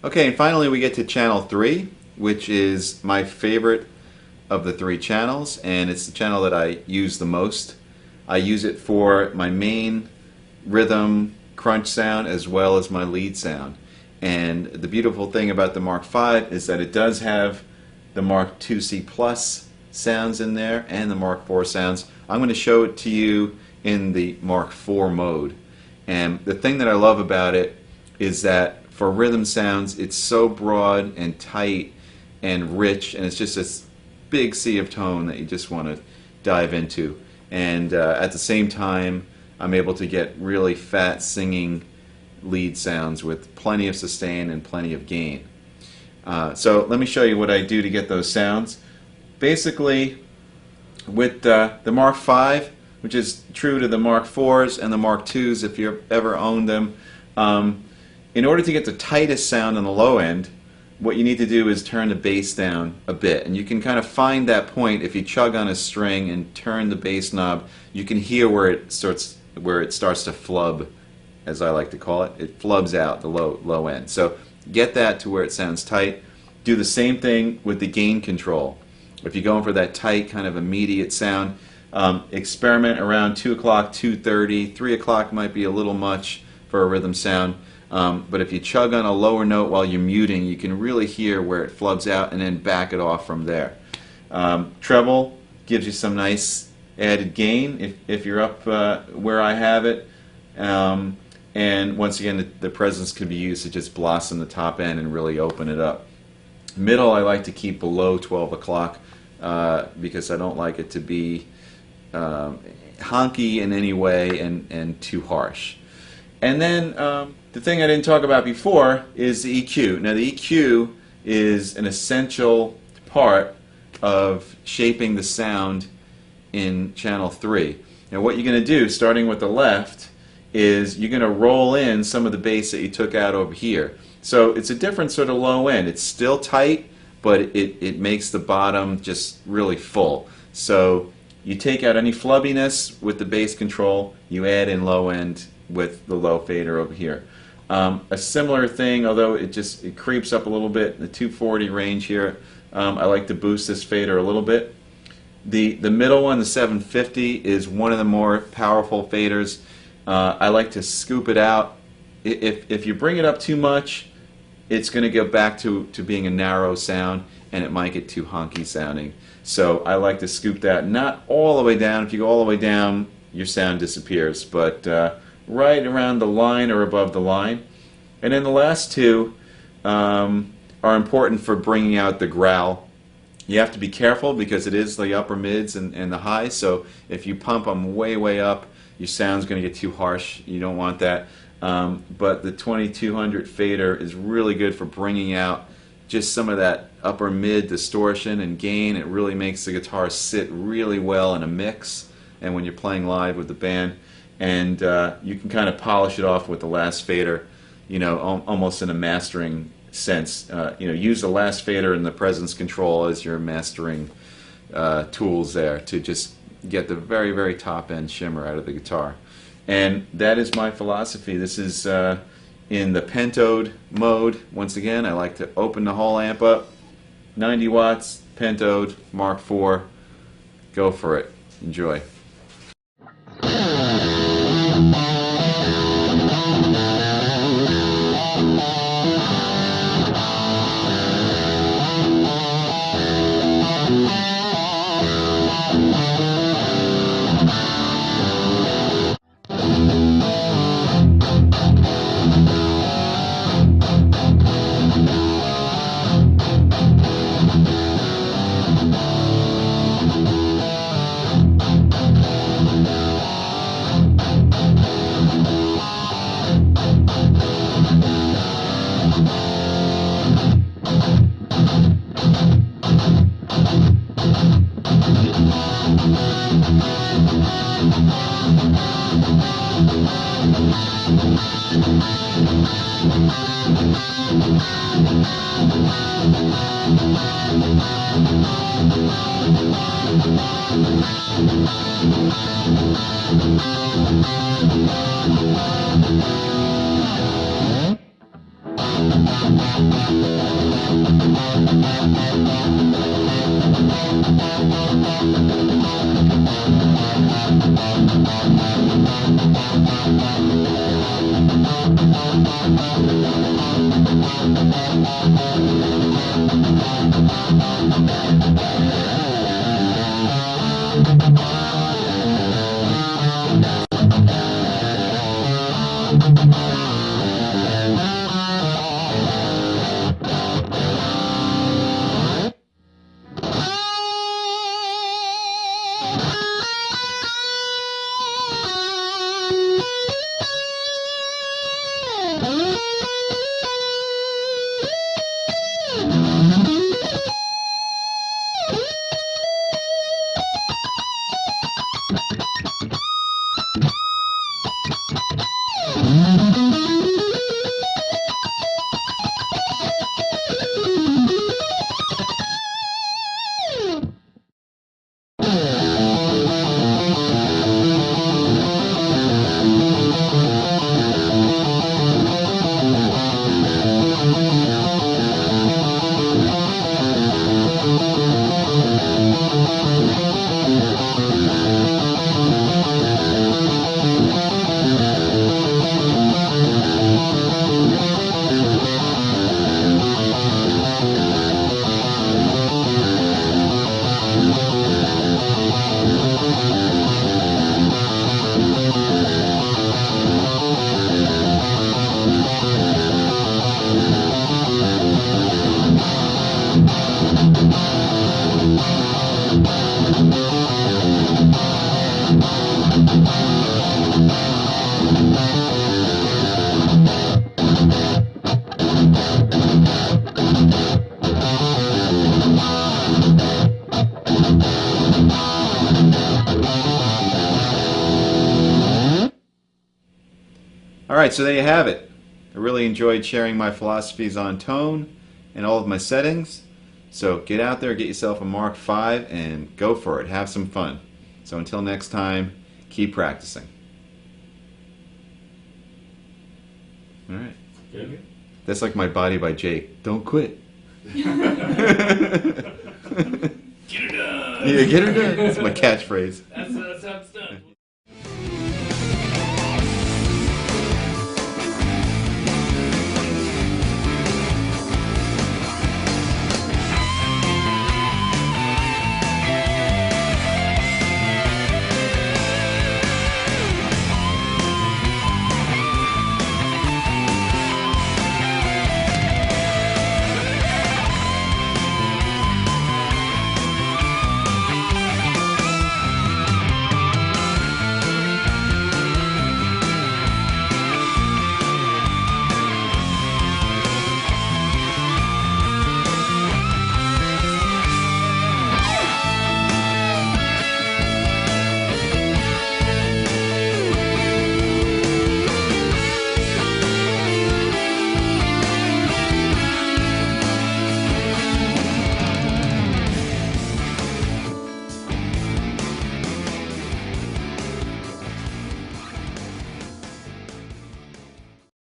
Okay, and finally we get to channel 3, which is my favorite of the 3 channels, and it's the channel that I use the most. I use it for my main rhythm crunch sound as well as my lead sound. And the beautiful thing about the Mark V is that it does have the Mark IIc Plus sounds in there and the Mark IV sounds. I'm going to show it to you in the Mark IV mode. And the thing that I love about it is that for rhythm sounds, it's so broad and tight and rich, and it's just this big sea of tone that you just want to dive into. And at the same time, I'm able to get really fat singing lead sounds with plenty of sustain and plenty of gain. So let me show you what I do to get those sounds. Basically, with the Mark V, which is true to the Mark IVs and the Mark IIs if you've ever owned them, in order to get the tightest sound on the low end, what you need to do is turn the bass down a bit. And you can kind of find that point if you chug on a string and turn the bass knob. You can hear where it starts to flub, as I like to call it. It flubs out the low end. So get that to where it sounds tight. Do the same thing with the gain control. If you're going for that tight kind of immediate sound, experiment around 2 o'clock, 2:30, 3 o'clock might be a little much for a rhythm sound. But if you chug on a lower note while you're muting, you can really hear where it flubs out and then back it off from there. Treble gives you some nice added gain if you're up where I have it. And once again, the presence could be used to just blossom the top end and really open it up. Middle I like to keep below 12 o'clock because I don't like it to be honky in any way and too harsh. And then the thing I didn't talk about before is the EQ. Now the EQ is an essential part of shaping the sound in channel 3. Now what you're going to do, starting with the left, is you're going to roll in some of the bass that you took out over here. So it's a different sort of low end. It's still tight, but it makes the bottom just really full. So you take out any flubbiness with the bass control, you add in low end with the low fader over here. A similar thing, although it creeps up a little bit in the 240 range here. I like to boost this fader a little bit. The middle one, the 750, is one of the more powerful faders. I like to scoop it out. If you bring it up too much, it's going to go back to being a narrow sound, and it might get too honky sounding. So I like to scoop that not all the way down. If you go all the way down, your sound disappears, but right around the line or above the line. And then the last two are important for bringing out the growl. You have to be careful because it is the upper mids and the highs, so if you pump them way up, your sound's going to get too harsh. You don't want that. But the 2200 fader is really good for bringing out just some of that upper mid distortion and gain. It really makes the guitar sit really well in a mix and when you're playing live with the band. And you can kind of polish it off with the last fader, you know, almost in a mastering sense. You know, use the last fader and the presence control as your mastering tools there to just get the very top end shimmer out of the guitar. And that is my philosophy. This is in the pentode mode. Once again, I like to open the whole amp up. 90 watts, pentode, Mark IV. Go for it. Enjoy. Alright, so there you have it. I really enjoyed sharing my philosophies on tone and all of my settings. So get out there, get yourself a Mark V, and go for it. Have some fun. So until next time, keep practicing. Alright. Good. That's like my Body by Jake. Don't quit. Get her done. Yeah, get her done. That's my catchphrase. That's how it's done.